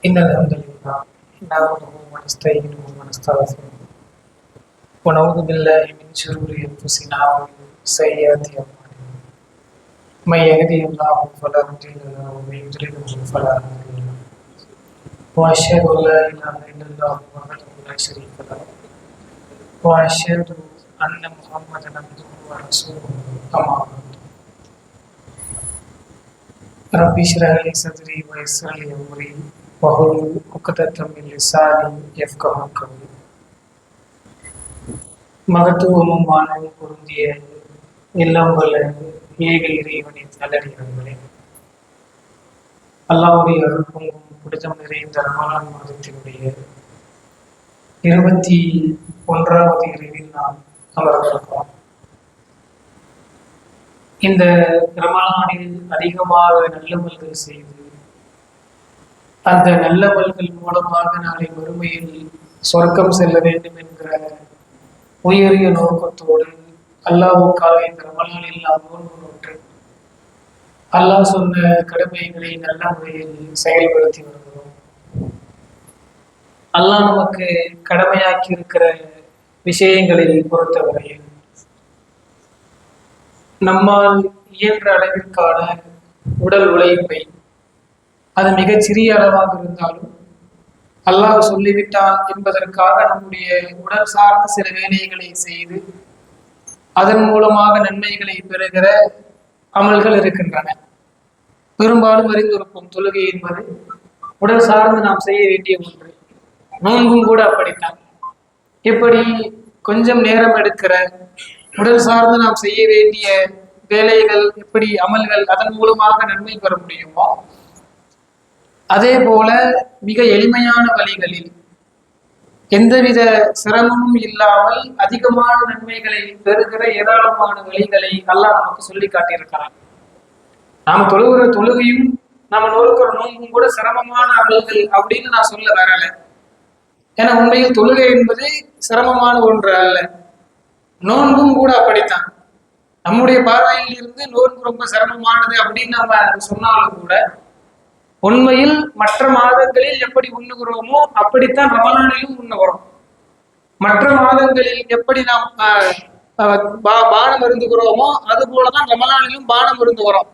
إن الحمد لله نحمده ونستعينه ونستغفره ونعوذ بالله من شرور أنفسنا ومن سيئات أعمالنا من يهده الله فلا مضل له ومن يضلله فلا هادي له وأشهد أن لا إله إلا الله وحده لا شريك له وأشهد أن محمدا عبده ورسوله أما بعد رب اشرح لي صدري ويسر لي أمري واحلل عقدة من لساني يفقهوا قولي. மகத்துவமும் மானமும் பொருந்திய எல்லாம் வல்ல ஏக இறைவனின் நல்லடியார்களே, அல்லாஹ்வுடைய அருள் பொங்கும் புனிதம் நிறைந்த ரமலான் மாதத்தினுடைய 21வது இரவில் நாம் அமர்ந்திருக்கிறோம். இந்த ரமலானில் அதிகமாக நல்லமல்கள் செய்து அந்த நல்லவல்கள் மூலமாக நாளை மறுமையில் சொர்க்கம் செல்ல வேண்டும் என்கிற உயரிய நோக்கத்தோடு அல்லாஹ்வுக்காக இந்த ரமலானில் நாம் நோன்பு நோற்று அல்லாஹ் சொன்ன கடமைகளை நல்ல முறையில் செயல்படுத்தி வருகிறோம். அல்லாஹ் நமக்கு கடமையாக்கி இருக்கிற விஷயங்களை பொறுத்தவரையில் நம்மால் இயன்ற அளவிற்கான உடல் உழைப்பை, அது மிகச் சிறிய அளவாக இருந்தாலும் அல்லாஹ் சொல்லிவிட்டான் என்பதற்காக நம்முடைய உடல் சார்ந்த சில வேலைகளை செய்து அதன் மூலமாக நன்மைகளை பெறுகிற அமல்கள் இருக்கின்றன. பெரும்பாலும் அறிந்திருப்போம், தொழுகை என்பது உடல் சார்ந்து நாம் செய்ய வேண்டிய ஒன்று. நோன்பும் கூட அப்படித்தான். இப்படி கொஞ்சம் நேரம் எடுக்கிற உடல் சார்ந்து நாம் செய்ய வேண்டிய வேலைகள், எப்படி அமல்கள் அதன் மூலமாக நன்மை பெற முடியுமோ, அதே போல மிக எளிமையான வழிகளில் எந்தவித சிரமமும் இல்லாமல் அதிகமான நன்மைகளை பெறுகிற ஏராளமான வழிகளை அல்லாஹ் நமக்கு சொல்லி காட்டியிருக்கிறான். நாம தொழுகிற தொழுகையும் நாம நோக்கிற நோன்பும் கூட சிரமமான அமல்கள் அப்படின்னு நான் சொல்ல வரல. ஏன்னா உண்மையில் தொழுகை என்பது சிரமமான ஒன்று அல்ல. நோன்பும் கூட அப்படித்தான். நம்முடைய பார்வையில் இருந்து நோன்பு ரொம்ப சிரமமானது அப்படின்னு நம்ம சொன்னாலும் கூட உண்மையில் மற்ற மாதங்களில் எப்படி உண்ணுகிறோமோ அப்படித்தான் ரமலானிலும் உண்ணுகிறோம். மற்ற மாதங்களில் எப்படி நாம் பானம் அருந்துகிறோமோ அது போலதான் ரமலானிலும் பானம் அருந்துகிறோம்.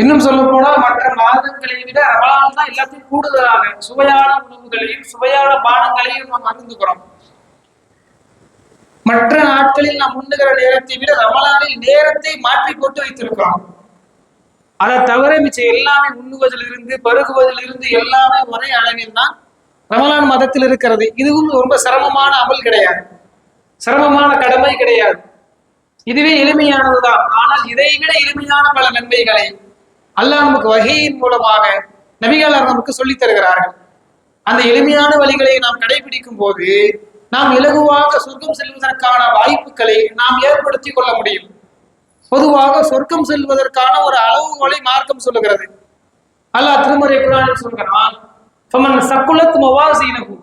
இன்னும் சொல்ல போனால் மற்ற மாதங்களை விட ரமலான் தான் எல்லாத்தையும் கூடுதலாக சுவையான உணவுகளையும் சுவையான பானங்களையும் நாம் அருந்துகிறோம். மற்ற நாட்களில் நாம் உண்ணுகிற நேரத்தை விட ரமலானில் நேரத்தை மாற்றி போட்டு வைத்திருக்கிறோம். அதை தவிர மிச்சம் எல்லாமே உண்ணுவதிலிருந்து பருகுவதிலிருந்து எல்லாமே ஒரே அளவில் தான் ரமலான் மதத்தில் இருக்கிறது. இதுவும் ரொம்ப சிரமமான அமல் கிடையாது, சிரமமான கடமை கிடையாது. இதுவே எளிமையானதுதான். ஆனால் இதை விட எளிமையான பல நன்மைகளை அல்லாஹ் நமக்கு வகையின் மூலமாக நபிகளார் நமக்கு சொல்லித் தருகிறார்கள். அந்த எளிமையான வழிகளை நாம் கடைபிடிக்கும் போது நாம் இலகுவாக சொர்க்கம் செல்வதற்கான வாய்ப்புகளை நாம் ஏற்படுத்தி கொள்ள முடியும். பொதுவாக சொர்க்கம் செல்வதற்கான ஒரு அளவுகோலை மார்க்கம் சொல்லுகிறது. அல்லாஹ் திருமறை குர்ஆனில் சொல்கிறான், ஃபமன் சக்குலத் மவாசீனஹு,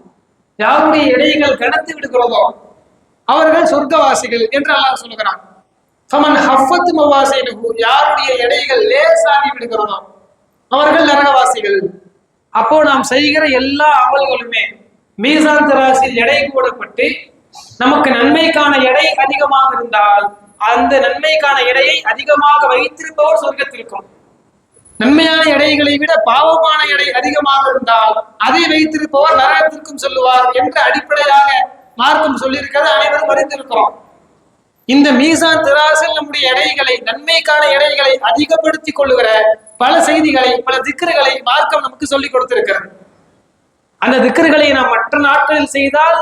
யாருடைய எடைகள் கனத்து விடுகிறதோ அவர்கள் சொர்க்கவாசிகள் என்று அல்லாஹ் சொல்லுகிறான். ஃபமன் ஹஃபத் மவாசீனஹு, யாருடைய எடைகள் லேசாகி விடுகிறதோ அவர்கள் நரகவாசிகள். அப்போ நாம் செய்கிற எல்லா அமல்களுமே மீசான் தராசில் எடை போடப்பட்டு நமக்கு நன்மைக்கான எடை அதிகமாக இருந்தால் அந்த நன்மைக்கான எடையை அதிகமாக வைத்திருப்பவர் சொர்க்கத்திற்கும், நன்மையான எடைகளை விட பாவமான எடை அதிகமாக இருந்தால் அதை வைத்திருப்பவர் நரகத்திற்கும் செல்லுவார் என்ற அடிப்படையாக மார்க்கம் சொல்லியிருக்கிறது. அனைவரும் அறிந்திருக்கிறோம். இந்த மீசான் திராசில் நம்முடைய எடைகளை, நன்மைக்கான எடைகளை அதிகப்படுத்திக் கொள்ளுகிற பல செய்திகளை, பல திக்ருகளை மார்க்கம் நமக்கு சொல்லிக் கொடுத்திருக்கிறது. அந்த திக்ருகளை நாம் மற்ற நாட்களில் செய்தால்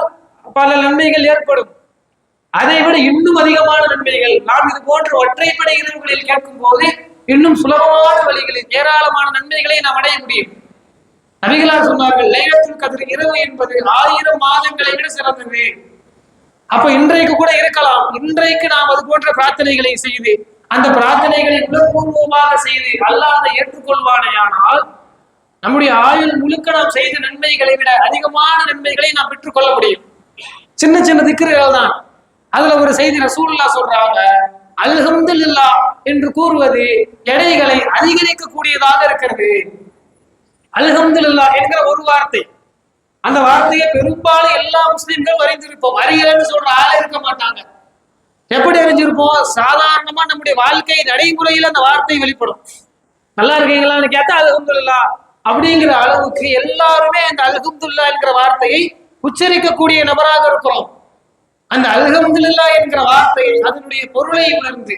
பல நன்மைகள் ஏற்படும். அதை விட இன்னும் அதிகமான நன்மைகள் நாம் இது போன்ற ஒற்றைப்படை இரவுகளில் கேட்கும் போது இன்னும் சுலபமான வழிகளில் ஏராளமான நன்மைகளை நாம் அடைய முடியும். நபிகளார் சொன்னார்கள், லைலத்துல் கத்ர் இரவு என்பது 1000 மாதங்களை விட சிறந்தது. அப்ப இன்றைக்கு கூட இருக்கலாம். இன்றைக்கு நாம் அது போன்ற பிரார்த்தனைகளை செய்து அந்த பிரார்த்தனைகளை உணர்வுபூர்வமாக செய்து அல்லாஹ் அதை ஏற்றுக்கொள்வானேயானால் நம்முடைய ஆயுள் முழுக்க நாம் செய்த நன்மைகளை விட அதிகமான நன்மைகளை நாம் பெற்றுக்கொள்ள முடியும். சின்ன சின்ன திக்ருகள் தான். அதுல ஒரு செய்தி ரசூலுல்லாஹ் சொல்றாங்க, அல்ஹம்துலில்லாஹ் என்று கூறுவது எடைகளை அதிகரிக்க கூடியதாக இருக்கிறது. அல்ஹம்துலில்லாஹ் என்கிற ஒரு வார்த்தை. அந்த வார்த்தையை பெரும்பாலும் எல்லா முஸ்லிம்களும் அறிந்திருப்போம். அறியலன்னு சொல்ற ஆளே இருக்க மாட்டாங்க. எப்படி அறிஞ்சிருப்போம்? சாதாரணமா நம்முடைய வாழ்க்கை நடைமுறையில் அந்த வார்த்தை வெளிப்படும். நல்லா இருக்கீங்களான்னு கேட்டா அல்ஹம்துலில்லாஹ் அப்படிங்கிற அளவுக்கு எல்லாருமே அந்த அல்ஹம்துலில்லாஹ் என்கிற வார்த்தையை உச்சரிக்கக்கூடிய நபராக இருக்கிறோம். அந்த அல்ஹம்துலில்லாஹ் என்கிற வார்த்தையை அதனுடைய பொருளை உணர்ந்து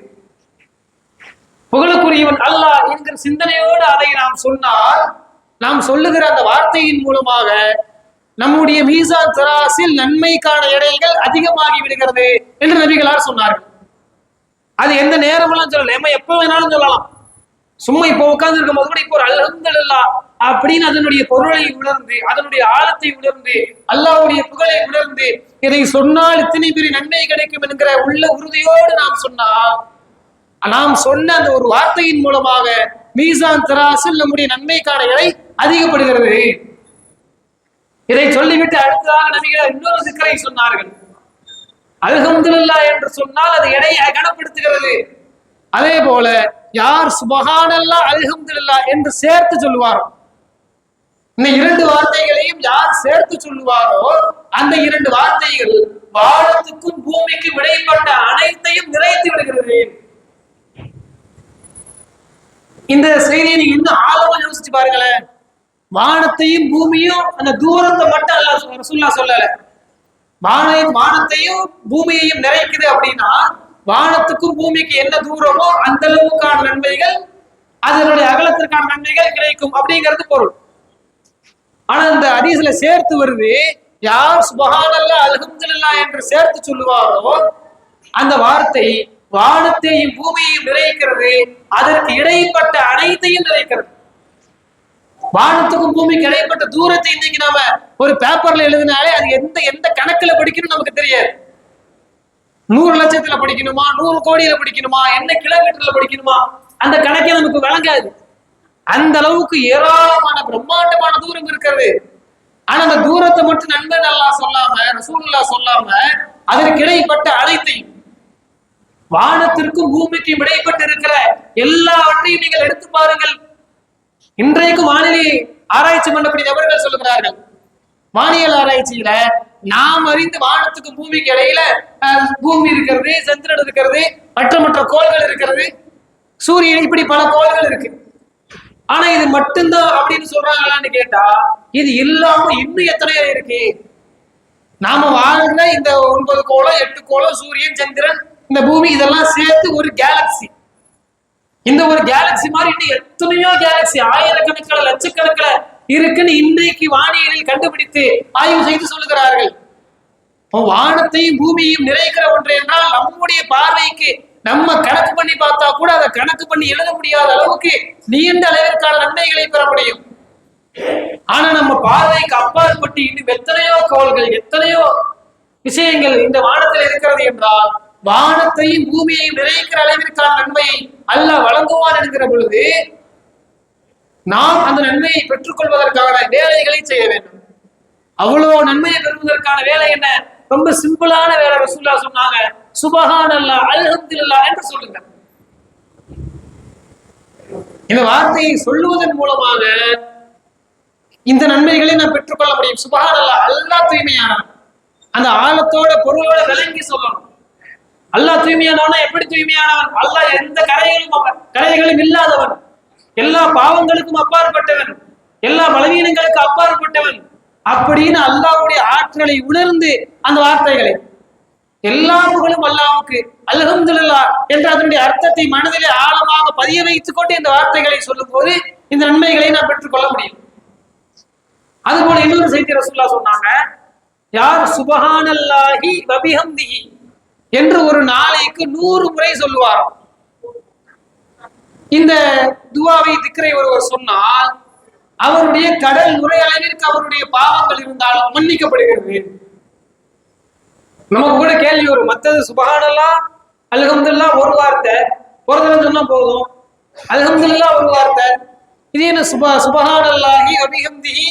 புகழுக்குரியவன் அல்லாஹ் என்கிற சிந்தனையோடு அதை நாம் சொன்னால், நாம் சொல்லுகிற அந்த வார்த்தையின் மூலமாக நம்முடைய மீசான் தராசில் நன்மைக்கான எடைகள் அதிகமாகி விடுகிறது என்று நபிகளார் சொன்னார்கள். அது எந்த நேரமெல்லாம் சொல்லலாம், நம்ம எப்ப வேணாலும் சொல்லலாம். சும்மா இப்போ உட்கார்ந்து இருக்கும் போது கூட இப்போ ஒரு அல்ஹம்துலில்லாஹ் அப்படின்னு அதனுடைய பொருளை உணர்ந்து அதனுடைய ஆழத்தை உணர்ந்து அல்லாஹ்வுடைய புகழை உணர்ந்து இதை சொன்னால் இத்தனை பெரிய நன்மை கிடைக்கும் என்கிற உள்ள உறுதியோடு நாம் சொன்னால், நாம் சொன்ன அந்த ஒரு வார்த்தையின் மூலமாக மீசான் தராசில் நம்முடைய நன்மைக்கான எடை அதிகப்படுகிறது. இதை சொல்லிவிட்டு அடுத்ததாக நபிகள் இன்னொரு சிக்கரை சொன்னார்கள். அல்ஹம்துலில்லாஹ் என்று சொன்னால் அது எடையை கனப்படுத்துகிறது. அதே போல யார் சுபஹானல்லாஹ் அல்ஹம்துலில்லாஹ் என்று சேர்த்து சொல்லுவாரோ, இந்த இரண்டு வார்த்தைகளையும் யார் சேர்த்து சொல்லுவாரோ அந்த இரண்டு வார்த்தைகள் வானத்துக்கும் பூமிக்கும் இடைப்பட்ட அனைத்தையும் நிறைத்து விடுகிறது. இந்த செய்தியை நீங்க இன்னும் ஆழமா யோசிச்சு பாருங்களேன். வானத்தையும் பூமியும் அந்த தூரத்தை மட்டும் அல்லாஹ் ரசூலுல்லாஹ் சொல்லல. வானத்தையும் பூமியையும் நிறைக்குது அப்படின்னா வானத்துக்கும் பூமிக்கு என்ன தூரமோ அந்த அளவுக்கான நன்மைகள், அதனுடைய அகலத்திற்கான நன்மைகள் கிடைக்கும் அப்படிங்கிறது பொருள். ஆனா இந்த ஹதீஸ்ல சேர்த்து வருது, யார் சுபஹானல்லாஹ் அல்ஹம்துலில்லாஹ் என்று சேர்த்து சொல்லுவாரோ அந்த வார்த்தை வானத்தையும் பூமியையும் நிறைக்கிறது, அதற்கு இடைப்பட்ட அனைத்தையும் நிறைக்கிறது. வானத்துக்கும் பூமிக்கு இடைப்பட்ட தூரத்தை இன்னைக்கு நாம ஒரு பேப்பர்ல எழுதினாலே அது எந்த எந்த கணக்குல படிக்கணும் நமக்கு தெரியாது. 100 லட்சத்துல படிக்கணுமா, 100 கோடியில படிக்கணுமா, என்ன கிலோமீட்டர்ல படிக்கணுமா, அந்த கணக்கே நமக்கு வழங்காது. அந்த அளவுக்கு ஏராளமான பிரம்மாண்டமான தூரம் இருக்கிறது. ஆனா அந்த தூரத்தை மட்டும் நண்பன் அல்லாஹ் சொல்லாம, ரசூலுல்லாஹ் சொல்லாம அதற்கு இடைப்பட்ட அனைத்தையும், வானத்திற்கும் பூமிக்கும் இடைப்பட்டு இருக்கிற எல்லாவற்றையும் நீங்கள் எடுத்து பாருங்கள். இன்றைக்கு வானிலை ஆராய்ச்சி பண்ணக்கூடிய நபர்கள் சொல்லுகிறார்கள், வானியல் ஆராய்ச்சியில நாம் அறிந்து வானத்துக்கும் பூமிக்கு இடையில பூமி இருக்கிறது, சந்திரன் இருக்கிறது, மற்ற கோள்கள் இருக்கிறது, சூரியன், இப்படி பல கோள்கள் இருக்கு. ஆனா இது மட்டும்தான் அப்படின்னு சொல்றாங்களான்னு கேட்டா இது இல்லாம இன்னும் எத்தனையோ இருக்கு. நாம வாழ்ந்த இந்த 9 கோளம் 8 கோளம், சூரியன், சந்திரன், இந்த பூமி, இதெல்லாம் சேர்த்து ஒரு கேலக்சி. இந்த ஒரு கேலக்சி மாதிரி இன்னும் எத்தனையோ கேலக்சி, ஆயிரக்கணக்கில் லட்சக்கணக்கில் இருக்குன்னு இன்றைக்கு வானியலில் கண்டுபிடித்து ஆய்வு செய்து சொல்லுகிறார்கள். வானத்தையும் பூமியையும் நிறைக்கிற ஒன்று என்றால் நம்முடைய பார்வைக்கு நம்ம கணக்கு பண்ணி பார்த்தா கூட அதை கணக்கு பண்ணி எழுத முடியாத அளவுக்கு நீண்ட அளவிற்கான நன்மைகளை பெற முடியும். ஆனா நம்ம பார்வைக்கு அப்பாற்பட்டு இன்னும் எத்தனையோ கோள்கள், எத்தனையோ விஷயங்கள் இந்த வானத்தில் இருக்கிறது என்றால் வானத்தையும் பூமியையும் நிறைக்கிற அளவிற்கான நன்மையை அல்லாஹ் வழங்குவான் என்கிற பொழுது நாம் அந்த நன்மையை பெற்றுக்கொள்வதற்கான வேலைகளை செய்ய வேண்டும். அவ்வளவு நன்மையை பெறுவதற்கான வேலை என்ன? ரொம்ப சிம்பிளான வேலை. ரசூலுல்லாஹ் சொன்னாங்க, சுபஹானல்லாஹ் அல்ஹம்துலில்லாஹ் என்று சொல்லுங்க. இந்த வார்த்தையை சொல்லுவதன் மூலமாக இந்த நன்மைகளை நாம் பெற்றுக்கொள்ள முடியும். சுபஹானல்லாஹ், அல்லாஹ் தூய்மையானவன். அந்த ஆழத்தோட பொருளோட விளங்கி சொல்லணும். அல்லாஹ் தூய்மையானவனா? எப்படி தூய்மையானவன்? அல்லாஹ் எந்த கரைகளும் இல்லாதவன், எல்லா பாவங்களுக்கும் அப்பாற்பட்டவன், எல்லா பலவீனங்களுக்கு அப்பாற்பட்டவன் அப்படின்னு அல்லாஹ்வுடைய ஆற்றலை உணர்ந்து அந்த வார்த்தைகளை, எல்லா புகழும் அல்லாஹ்வுக்கு, அல்ஹம்துலில்லாஹ் என்ற அதனுடைய அர்த்தத்தை மனதிலே ஆழமாக பதிய வைத்துக் கொண்டு இந்த வார்த்தைகளை சொல்லும் போது இந்த நன்மைகளை நாம் பெற்றுக்கொள்ள முடியும். அதுபோல இன்னொரு செய்தி ரசூலுல்லாஹ் சொன்னாங்க, யார் சுபஹானல்லாஹி வ பிஹம்திஹி என்று ஒரு நாளைக்கு 100 முறை சொல்லுவார். இந்த துவாவை, திக்ரை ஒருவர் சொன்னால் அவருடைய கடல் நுரை அளவிற்கு அவருடைய பாவங்கள் இருந்தாலும் மன்னிக்கப்படுகிறது. நமக்கு கூட கேள்வி வரும், மற்றது சுபஹானல்லாஹ் அல்ஹம்துலில்லாஹ் ஒரு வார்த்தை, ஒரு தடவை சொன்னா போதும், அல்ஹம்துலில்லாஹ் ஒரு வார்த்தை, இது என்ன சுபஹானல்லாஹி வ பிஹம்திஹி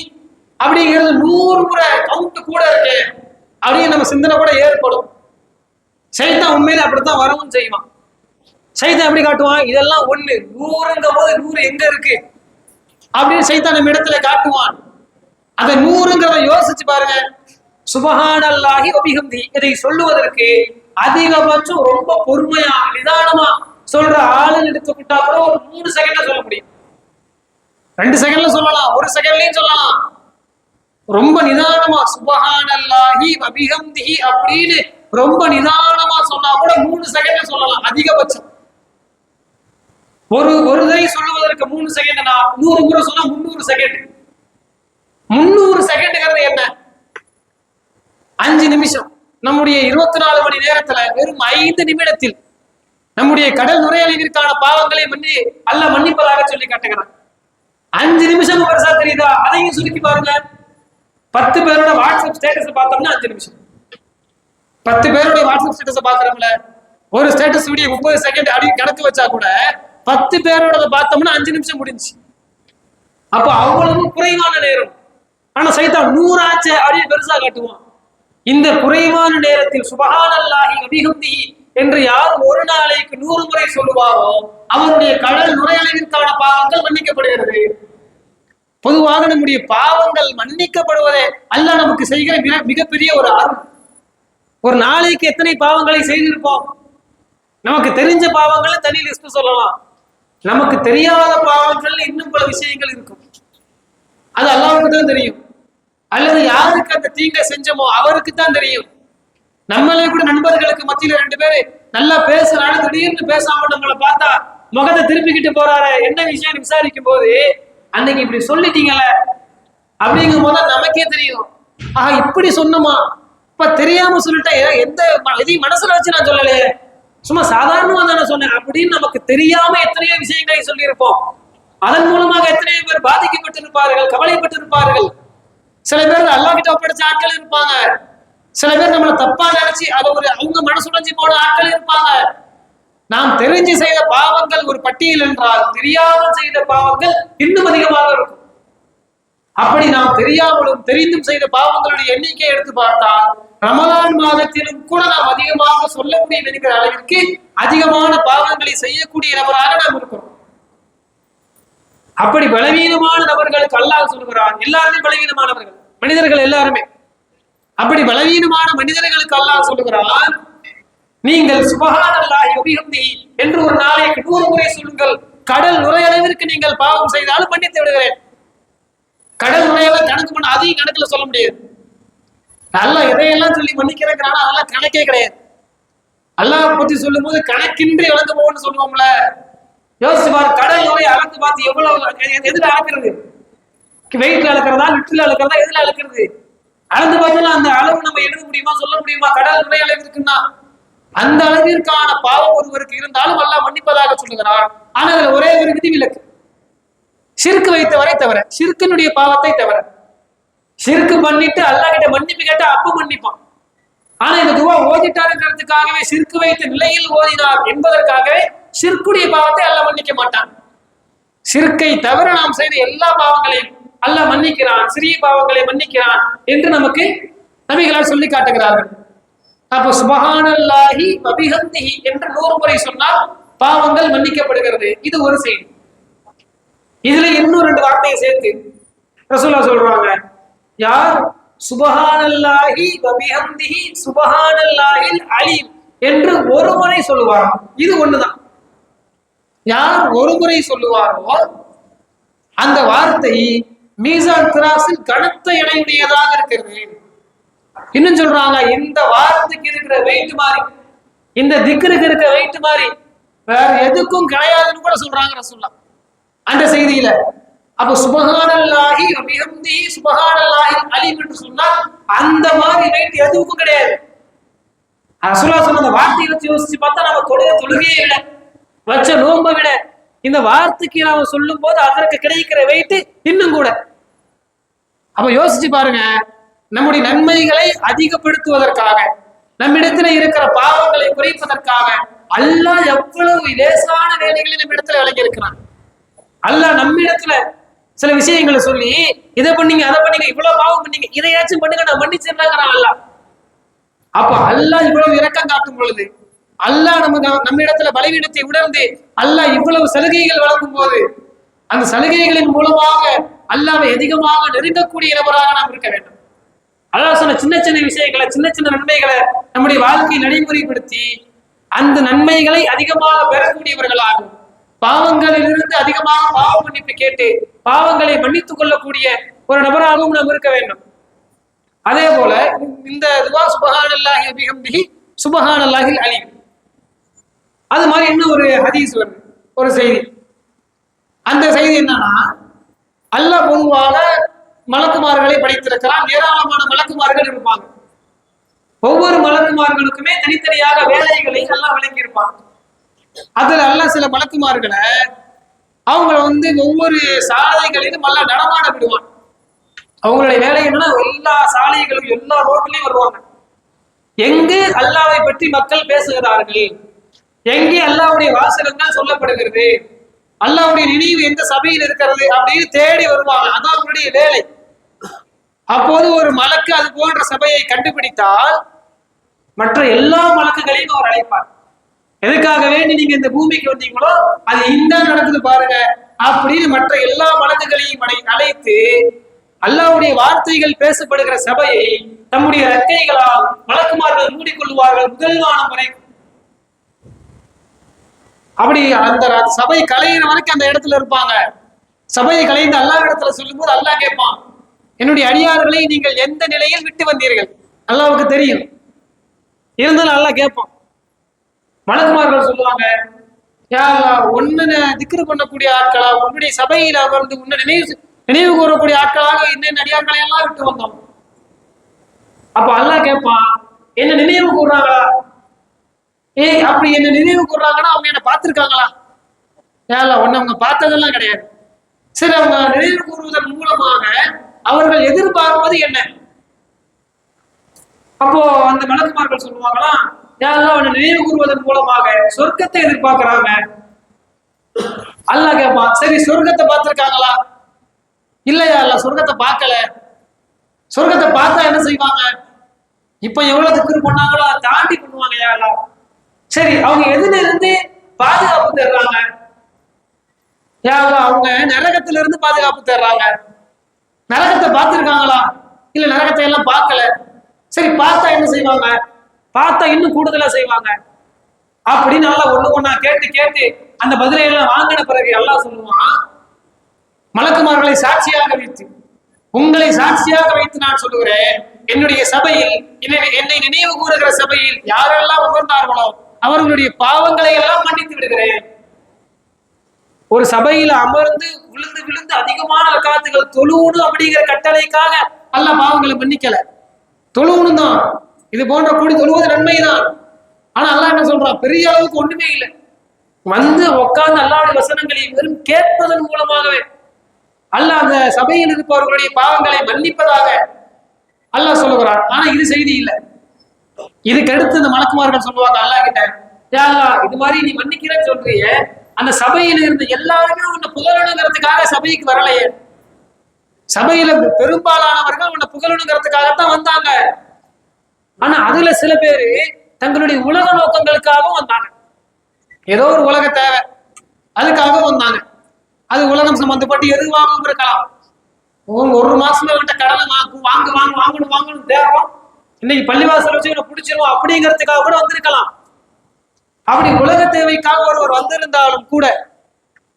அப்படிங்கிறது 100 முறை கவுண்ட் கூட இருக்கு அப்படின்னு நம்ம சிந்தனை கூட ஏற்படும். சைத்தான் உண்மையில அப்படித்தான் வரவும் செய்வான். சைத்தான் எப்படி காட்டுவான்? இதெல்லாம் 1 100ங்கும் போது 100 எங்க இருக்கு? அப்படின்னு சைத்தான் நம்ம இடத்துல காட்டுவான். அதை 100ங்கிறத யோசிச்சு பாருங்க. சுபஹானல்லாஹி வபிஹம்தி இதை சொல்லுவதற்கு அதிகபட்சம் ரொம்ப பொறுமையா நிதானமா சொல்ற ஆளுன்னு எடுத்துக்கிட்டா கூட ஒரு 3 செகண்ட்ல சொல்ல முடியும். 2 செகண்ட்ல சொல்லலாம், 1 செகண்ட்லயும் சொல்லலாம். ரொம்ப நிதானமா சுபஹானல்லாஹி வபிஹம்திஹி அப்படின்னு ரொம்ப நிதானமா சொன்னா கூட 3 செகண்ட்ல சொல்லலாம் அதிகபட்சம். ஒரு தடவை சொல்லுவதற்கு 3 செகண்ட்னா 100 முறை சொன்னா 300 செகண்ட். 300 செகண்ட்ங்கிறது என்ன? 5 நிமிஷம். நம்முடைய 24 மணி நேரத்துல வெறும் 5 நிமிடத்தில் நம்முடைய கடல் நுரையழிவிற்கான பாவங்களை அல்லாஹ் மன்னிப்பதாக சொல்லி காட்டுகிறான். 5 நிமிஷம் பெருசா தெரியுதா? அதையும் சுருக்கி பாருங்க. 10 பேரோட வாட்ஸ்அப் ஸ்டேட்டஸ் பார்த்தோம்னா 5 நிமிஷம். 10 பேரோட வாட்ஸ்அப் ஸ்டேட்டஸ் பாக்குறோம்ல, ஒரு ஸ்டேட்டஸ் வீடியோ 30 செகண்ட் அப்படி கணக்கு வச்சா கூட 10 பேரோட பார்த்தோம்னா 5 நிமிஷம் முடிஞ்சு. அப்ப அவ்வளவு குறைவான நேரம். ஆனா சைத்தான் 100 ஆச்சு அப்படியே பெருசா காட்டுவான். இந்த குறைவான நேரத்தில் சுபஹானல்லாஹி வபிஹம்திஹி என்று யார் ஒரு நாளைக்கு 100 முறை சொல்லுவாரோ அவருடைய கடல் நுரையளவிற்கான பாவங்கள் மன்னிக்கப்படுகிறது. பொதுவாக நம்முடைய பாவங்கள் மன்னிக்கப்படுவதே அல்லாஹ் நமக்கு செய்கிற மிகப்பெரிய ஒரு அருள். ஒரு நாளைக்கு எத்தனை பாவங்களை செய்திருப்போம்? நமக்கு தெரிஞ்ச பாவங்கள் தனி லிஸ்ட் சொல்லலாம். நமக்கு தெரியாத பாவங்கள் இன்னும் பல விஷயங்கள் இருக்கும். அது அல்லாஹ்வுக்கு தான் தெரியும். அல்லது யாருக்கு அந்த தீங்கை செஞ்சோமோ அவருக்கு தான் தெரியும். நம்மளே கூட நண்பர்களுக்கு மத்தியில 2 பேரு நல்லா பேசுறாரு, திடீர்னு பேசாம நம்மளை பார்த்தா முகத்தை திருப்பிக்கிட்டு போறாரு, என்ன விஷயம் விசாரிக்கும் போது அன்னைக்கு இப்படி சொல்லிட்டீங்கல்ல அப்படிங்கும் போது நமக்கே தெரியும். ஆஹா இப்படி சொன்னோமா, இப்ப தெரியாம சொல்லிட்டேன், எந்த எதையும் மனசுல வச்சு நான் சொல்லலையே, சும்மா சாதாரணமா தானே சொன்னேன் அப்படின்னு நமக்கு தெரியாம எத்தனையோ விஷயங்களை சொல்லியிருப்போம். அதன் மூலமாக எத்தனையோ பேர் பாதிக்கப்பட்டிருப்பார்கள், கவலைப்பட்டிருப்பார்கள். சில பேர் அல்லாஹ் கிட்ட ஒப்படைச்ச ஆட்கள் இருப்பாங்க. சில பேர் நம்மளை தப்பா நினைச்சு அதை அவங்க மனசுடைஞ்சு போன ஆட்கள் இருப்பாங்க. நாம் தெரிஞ்சு செய்த பாவங்கள் ஒரு பட்டியல் என்றால் தெரியாமல் செய்த பாவங்கள் இன்னும் அதிகமாக இருக்கும். அப்படி நாம் தெரியாமலும் தெரிந்தும் செய்த பாவங்களுடைய எண்ணிக்கை எடுத்து பார்த்தால் ரமலான் மாதத்திலும் கூட நாம் அதிகமாக சொல்ல முடியும் என்கிற அளவிற்கு அதிகமான பாவங்களை செய்யக்கூடிய நபராக நாம் இருக்கிறோம். அப்படி பலவீனமான நபர்களுக்கு அல்லாஹ் சொல்லுகிறான், எல்லாருமே பலவீனமானவர்கள் மனிதர்கள் எல்லாருமே. அப்படி பலவீனமான மனிதர்களுக்கு அல்லாஹ் சொல்லுகிறான், நீங்கள் சுபஹானல்லாஹி வபிஹம்திஹி என்று ஒரு நாளைக்கு 100 முறை சொல்லுங்கள். கடல் நுரையளவிற்கு நீங்கள் பாவம் செய்தாலும் மன்னித்து விடுகிறேன். கடல் நுரையளவு கணக்கு பண்ண அதையும் கணக்குல சொல்ல முடியாது. அல்லாஹ் எதையெல்லாம் சொல்லி மன்னிக்கிறேங்கிறானோ அதெல்லாம் கணக்கே கிடையாது. அல்லாஹ் பத்தி சொல்லும் போது கணக்கின்றி இழந்து போகணும்னு சொல்லுவோம்ல, யோசிச்சு பாரு. கடல் நுரை அளந்து பார்த்து எவ்வளவு, எதுல அளக்கிறது? வெயிட்ல அளக்கிறதா, லிட்டர்ல அளக்கிறதா, எதுல அளக்கிறது? அளந்து பார்த்தா அந்த அளவு நம்ம எழுத முடியுமா, சொல்ல முடியுமா? கடல் நுரை அளவு இருக்குன்னா அந்த அளவிற்கான பாவம் ஒருவருக்கு இருந்தாலும் அல்லாஹ் மன்னிப்பதாக சொல்லுகிறான். ஆனா அதுல ஒரே ஒரு விதிவிலக்கு, ஷிர்க் வைத்தவரை தவிர, ஷிர்க்கினுடைய பாவத்தை தவிர. ஷிர்க் பண்ணிட்டு அல்லாஹ் கிட்ட மன்னிப்பு கேட்டா அப்ப மன்னிப்பான். ஆனா இந்த துவா ஓதிட்டாருங்கிறதுக்காகவே ஷிர்க் வைத்த நிலையில் ஓதினார் என்பதற்காகவே ஷிர்க்குடைய பாவத்தை அல்லாஹ் மன்னிக்க மாட்டான். ஷிர்க்கை தவிர நாம் செய்த எல்லா பாவங்களையும் அல்லாஹ் மன்னிக்கிறான், சிறிய பாவங்களை மன்னிக்கிறான் என்று நமக்கு நபிகளால் சொல்லி காட்டுகிறார்கள். அப்போ சுபஹானல்லாஹி வபிஹம்திஹி என்று 100 முறை சொன்னால் பாவங்கள் மன்னிக்கப்படுகிறது. இது ஒரு செய்தி. இதுல இன்னும் 2 வார்த்தையை சேர்த்து ரசூலுல்லாஹ் சொல்றாங்க, யார் சுபஹானல்லாஹி வபிஹம்திஹி சுபஹானல்லாஹில் அலீம் என்று ஒரு முறை சொல்லுவாரோ, இது ஒண்ணுதான். யார் ஒரு முறை சொல்லுவாரோ அந்த வார்த்தை மீசான் திராசில் கனத்த எடையுடையதாக இருக்கிறது. இன்னும் சொல்றாங்க, இந்த வார்த்தைக்கு இருக்கிற வெயிட் மாதிரி, இந்த திக்ருக்கு இருக்கிற வெயிட் மாதிரி வேற எதுக்கும் கிடையாதுன்னு கூட சொல்றாங்க ரசூலுல்லாஹ் அந்த செய்தியில. அப்ப சுபஹானல்லாஹி வபிஹம்திஹி சுபஹானல்லாஹில் அலீம் என்று சொன்னா அந்த மாதிரி வெயிட் எதுக்கும் கிடையாது. ரசூலுல்லாஹ் சொன்ன அந்த வார்த்தையை வச்சு யோசிச்சு பார்த்தா நம்ம தொழுகையே இல்லை, வச்ச நோன்பை விட இந்த வார்த்தைக்கு நாம சொல்லும் போது அதற்கு கிடைக்கிற வெயிட் இன்னும் கூட. அப்ப யோசிச்சு பாருங்க, நம்முடைய நன்மைகளை அதிகப்படுத்துவதற்காக, நம்மிடத்துல இருக்கிற பாவங்களை குறைப்பதற்காக அல்லாஹ் எவ்வளவு லேசான வேலைகளை நம்ம இடத்துல விளங்கி இருக்கிறான். அல்லாஹ் நம்ம இடத்துல சில விஷயங்களை சொல்லி இதை பண்ணீங்க, அதை பண்ணீங்க, இவ்வளவு பாவம் பண்ணீங்க, இதையாச்சும் பண்ணுங்க நான் மன்னிச்சிடலாங்கிறான் அல்லாஹ். அப்ப அல்லாஹ் இவ்வளவு இரக்கம் காட்டும் பொழுது, அல்லாஹ் நம்ம இடத்துல பலவீனத்தை உணர்ந்து அல்லாஹ் இவ்வளவு சலுகைகள் வழங்கும் போது அந்த சலுகைகளின் மூலமாக அல்லாஹ்வை அதிகமாக நெருங்கக்கூடிய நபராக நாம் இருக்க வேண்டும். அல்லாஹ் சொன்ன சின்ன சின்ன விஷயங்களை, சின்ன சின்ன நன்மைகளை நம்முடைய வாழ்க்கையை நடைமுறைப்படுத்தி அந்த நன்மைகளை அதிகமாக பெறக்கூடியவர்களாகும். பாவங்களிலிருந்து அதிகமாக பாவ மன்னிப்பு கேட்டு பாவங்களை மன்னித்துக் கொள்ளக்கூடிய ஒரு நபராகவும் நாம் இருக்க வேண்டும். அதே போல இந்த துவா சுப்ஹானல்லாஹி பிஹம்திஹி சுப்ஹானல்லாஹில் அலீம், அது மாதிரி இன்னும் ஒரு ஹதீஸ் வருது, ஒரு செய்தி. அந்த செய்தி என்னன்னா, அல்லாஹ் பொதுவாக மலக்குமார்களை படைத்திருக்கிறான். ஏராளமான மலக்குமார்கள் இருப்பாங்க. ஒவ்வொரு மலக்குமார்களுக்குமே தனித்தனியாக வேலைகளை எல்லாம் வழங்கி இருப்பாங்க. அதுல அல்லாஹ் சில மலக்குமார்களை அவங்கள ஒவ்வொரு சாலைகளிலும் எல்லாம் நடமாட விடுவான். அவங்களுடைய வேலை என்னன்னா, எல்லா சாலைகளும் எல்லா ரோட்லயும் வருவாங்க. எங்கு அல்லாஹ்வை பற்றி மக்கள் பேசுகிறார்கள், எங்கே அல்லாஹ்வுடைய வாசகங்கள் சொல்லப்படுகிறது, அல்லாஹ்வுடைய நினைவு எந்த சபையில் இருக்கிறது அப்படின்னு தேடி வருவாங்க. அதான் அவங்களுடைய வேலை. அப்போது ஒரு மலக்கு அது போன்ற சபையை கண்டுபிடித்தால் மற்ற எல்லா மலக்குகளையும் அவர் அழைப்பார். எதுக்காக வேண்டி நீங்க இந்த பூமிக்கு வந்தீங்களோ அது இந்த நடக்குது பாருங்க அப்படின்னு மற்ற எல்லா மலக்குகளையும் அழைத்து அல்லாஹ்வுடைய வார்த்தைகள் பேசப்படுகிற சபையை தம்முடைய ரெக்கைகளால் மலக்குமார்கள் மூடிக்கொள்வார்கள் முதல் வானம் வரைக்கும். அப்படி அந்த சபை கலையிற வரைக்கும் அந்த இடத்துல இருப்பாங்க. சபையை கலைந்து அல்லாஹ் இடத்துல சொல்லும் போது அல்லாஹ் கேட்பான், என்னுடைய அடியார்களை நீங்கள் எந்த நிலையில் விட்டு வந்தீர்கள்? அல்லாஹ்வுக்கு தெரியும். இருந்தாலும் அல்லாஹ் கேட்பான். மலக்குமார்கள் சொல்லுவாங்க, யா அல்லாஹ், உன்னை திக்ரு பண்ணக்கூடிய ஆட்களா, உன்னுடைய சபையில் அமர்ந்து உன்னை நினைவு கூறக்கூடிய ஆட்களாக என்னென்ன அடியார்களை எல்லாம் விட்டு வந்தோம். அப்ப அல்லாஹ் கேட்பான், என்ன நினைவு கூறுறாங்களா? அப்படி என்ன நினைவு கூறுறாங்கன்னா அவங்க என்ன பார்த்திருக்காங்களா? யா அல்லாஹ், உன்னை அவங்க பார்த்ததெல்லாம் கிடையாது. சரி, அவங்க நினைவு கூறுவதன் மூலமாக அவர்கள் எதிர்பார்ப்பது என்ன? அப்போ அந்த மலக்குமார்கள் சொல்லுவாங்களாம், யா அல்லாஹ், அவனை நினைவு கூறுவதன் மூலமாக சொர்க்கத்தை எதிர்பார்க்கிறாங்க. அல்லாஹ் கேட்பான், சரி சொர்க்கத்தை பார்த்திருக்காங்களா? இல்லையா அல்லாஹ், சொர்க்கத்தை பார்க்கல. சொர்க்கத்தை பார்த்தா என்ன செய்வாங்க? இப்ப எவ்வளவு திக்ரு பண்ணாங்களோ அதை தாண்டி பண்ணுவாங்க. யா அல்லாஹ், சரி அவங்க எதுல இருந்து பாதுகாப்பு தர்றாங்க? யா அல்லாஹ், அவங்க நரகத்துல இருந்து பாதுகாப்பு தர்றாங்க. நரகத்தை பார்த்திருக்காங்களா? இல்ல நரகத்தை எல்லாம் பார்க்கல. சரி பார்த்தா என்ன செய்வாங்க? பார்த்தா இன்னும் கூடுதலா செய்வாங்க. அப்படின்னு நல்லா ஒண்ணா கேட்டு கேட்டு அந்த பதிலை எல்லாம் வாங்கின பிறகு அல்லாஹ் சொல்லுவான், மலக்குமார்களை சாட்சியாக வைத்து, உங்களை சாட்சியாக வைத்து நான் சொல்லுகிறேன், என்னுடைய சபையில் என்னை நினைவு கூறுகிற சபையில் யாரெல்லாம் அமர்ந்தார்களோ அவர்களுடைய பாவங்களை எல்லாம் மன்னித்து விடுகிறேன். ஒரு சபையில அமர்ந்து விழுந்து விழுந்து அதிகமான ரக்காத்துகள் தொழுவணும் அப்படிங்கிற கட்டளைக்காக அல்லாஹ் பாவங்களை மன்னிக்கல. தொழுவணும் தான், இது போன்ற கூடி தொழுவது நன்மைதான். ஆனா அல்லாஹ் என்ன சொல்றான், பெரிய அளவுக்கு ஒண்ணுமே இல்லை. வந்து உட்கார்ந்து அல்லாஹ்வுடைய வசனங்களை வெறும் கேட்பதன் மூலமாகவே அல்லாஹ் அந்த சபையில் இருப்பவர்களுடைய பாவங்களை மன்னிப்பதாக அல்லாஹ் சொல்லுகிறான். ஆனா இது செய்தி இல்லை. இதுக்கு அடுத்து இந்த மலக்குமார்கள் சொல்லுவாங்க அல்லாஹ் கிட்ட, யா அல்லாஹ், இது மாதிரி நீ மன்னிக்கிறேன்னு சொல்றிய, அந்த சபையில இருந்த எல்லாருமே உன்னை புகழணுங்கிறதுக்காக சபைக்கு வரலையே. சபையில பெரும்பாலானவர்கள் உன்னை புகழணுங்கிறதுக்காகத்தான் வந்தாங்க. ஆனா அதுல சில பேரு தங்களுடைய உலக நோக்கங்களுக்காகவும் வந்தாங்க. ஏதோ ஒரு உலக தேவை, அதுக்காக வந்தாங்க. அது உலகம் சம்பந்தப்பட்டு எதுவாகவும் இருக்கலாம். ஒரு மாசமே விட்ட கடனை வாங்கணும் தேவை, இன்னைக்கு பள்ளிவாசல் வச்சு இவனை பிடிச்சிருவோம் அப்படிங்கிறதுக்காக கூட வந்திருக்கலாம். அப்படி உலக தேவைக்காக ஒருவர் வந்திருந்தாலும் கூட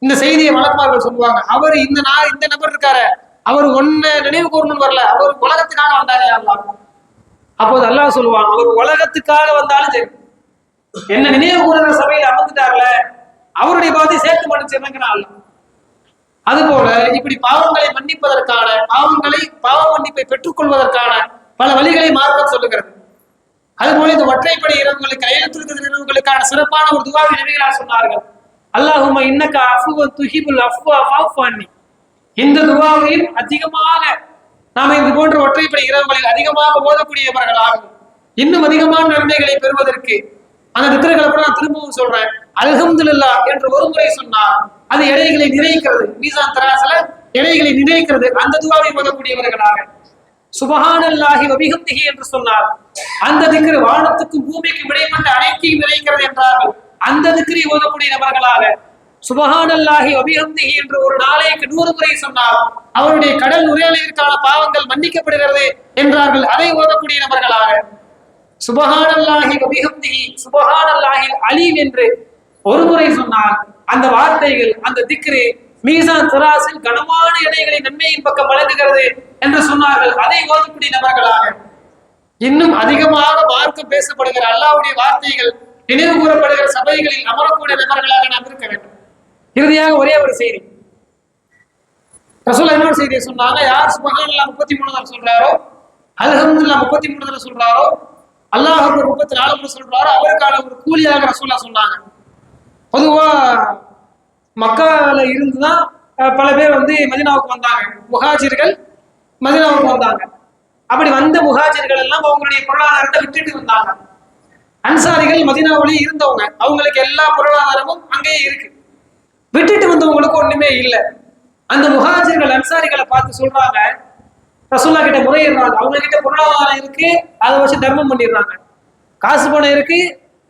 இந்த செய்தியை மலக்குமார்கள் சொல்லுவாங்க, அவர் இந்த நபர் இருக்காரு, அவர் ஒன்ன நினைவு கூறணும்னு வரல, அவர் உலகத்துக்காக வந்தாரே அல்லாஹ். அப்போது அல்லாஹ் சொல்லுவாங்க, அவர் உலகத்துக்காக வந்தாலும் சரி, என்ன நினைவு கூறுகிற சபையில் அமர்ந்துட்டார்ல, அவருடைய பாவத்தை சேர்த்து மன்னிச்சிருந்தாங்க அல்லாஹ். அதுபோல இப்படி பாவங்களை மன்னிப்பதற்கான, பாவ மன்னிப்பை பெற்றுக் கொள்வதற்கான பல வழிகளை மார்க்கம் சொல்லுகிறது. அதுபோல இந்த ஒற்றைப்படை இரவுகளுக்கு, லைலத்துல் கத்ர் இரவுகளுக்கான சிறப்பான ஒரு துஆவை நபிகளார் சொன்னார்கள், அல்லாஹும்ம இன்னக அஃபுவன் துஹிபுல் அஃப்வ ஃபஅஃபு அன்னி. இந்த துஆவையும் அதிகமாக நாம இது போன்ற ஒற்றைப்படை இரவுகளில் அதிகமாக ஓதக்கூடியவர்களாகவும் இன்னும் அதிகமான நன்மைகளை பெறுவதற்கு அந்த திக்ருகளை கூட நான் திரும்பவும் சொல்றேன். அல்ஹம்துலில்லாஹ் என்று ஒரு முறை சொன்னால் அது எடைகளை நிறைக்கிறது, மீசான் தராசுல எடைகளை நிறைக்கிறது. அந்த துஆவை ஓதக்கூடியவர்களாக சுப்ஹானல்லாஹி வ பிஹம்திஹி என்று சொன்னார், அந்த திக்ரு வானத்துக்கும் பூமிக்கும் இடைப்பட்ட அனைத்தையும் நிறைக்கிறது என்றார்கள். அந்த திக்ரை ஓதக்கூடிய நபர்களாக சுபஹானல்லாஹி வபிஹம்திஹி என்று ஒரு நாளைக்கு 100 முறை சொன்னால் அவருடைய கடல் நுரையீரலுக்கான பாவங்கள் மன்னிக்கப்படுகிறது என்றார்கள். அதை ஓதக்கூடிய நபர்களாக சுபஹானல்லாஹி வபிஹம்திஹி சுபஹானல்லாஹில் அலீம் என்று ஒரு முறை சொன்னால் அந்த வார்த்தைகள், அந்த திக்ரு மீசான் திராசில் கனமான எடைகளை நன்மையின் பக்கம் வழங்குகிறது என்று சொன்னார்கள். அதை ஓதக்கூடிய நபர்களாக இன்னும் அதிகமாக மார்க்கம் பேசப்படுகிற அல்லாஹ்வுடைய வார்த்தைகள் நினைவு கூறப்படுகிற சபைகளில் அமரக்கூடிய நபர்களாக நாம் இருக்க வேண்டும். இறுதியாக ஒரே ஒரு செய்தி, ரசூலுல்லாஹ் இன்னொரு செய்தியை சொன்னாங்க. யார் சுப்ஹானல்லாஹ் 33 தடவை சொல்றாரோ, அல்ஹம்துலில்லாஹ் 33 தடவை சொல்றாரோ, அல்லாஹ் அக்பர் 34 முறை சொல்றாரோ அவருக்கான ஒரு கூலியாக ரசூலுல்லாஹ் சொன்னாங்க. பொதுவா மக்கால இருந்துதான் பல பேர் மதீனாவுக்கு வந்தாங்க. முஹாஜிர்கள் மதீனாவுக்கு வந்தாங்க. அப்படி வந்த முஹாஜிர்கள் எல்லாம் அவங்களுடைய பொருளாதாரத்தை விட்டுட்டு வந்தாங்க. அன்சாரிகள் மதீனாவிலேயே இருந்தவங்க, அவங்களுக்கு எல்லா பொருளாதாரமும் அங்கேயே இருக்கு. விட்டுட்டு வந்தவங்களுக்கு ஒண்ணுமே இல்லை. அந்த முஹாஜிர்கள் அன்சாரிகளை பார்த்து சொல்றாங்க, ரசூலுல்லாஹ் கிட்ட முறையிடுறாங்க. அவங்க கிட்ட பொருளாதாரம் இருக்கு, அதை வச்சு தர்மம் பண்ணிடுறாங்க. காசு பணம் இருக்கு,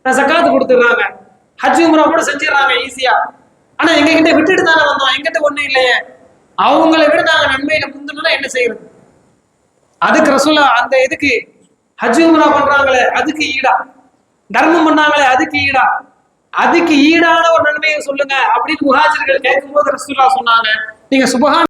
சக்காத்து கொடுத்துடுறாங்க. ஹஜ் உம்ரா கூட செஞ்சிடறாங்க ஈஸியா. ஆனா எங்க கிட்ட விட்டுட்டு தானே வந்தோம், எங்கிட்ட ஒண்ணும் இல்லையே, அவங்களை விட நாங்க நன்மையில முந்தணும்னா என்ன செய்யறது? அதுக்கு ரசூலுல்லாஹ் அந்த இதுக்கு ஹஜ் உம்ரா பண்றாங்களே அதுக்கு ஈடா, தர்மம் பண்ணாங்களே அதுக்கு ஈடா, அதுக்கு ஈடான ஒரு நன்மையை சொல்லுங்க அப்படின்னு முஹாஜிர்கள் கேட்கும்போது ரசூலுல்லாஹ் சொன்னாங்க, நீங்க சுபஹான்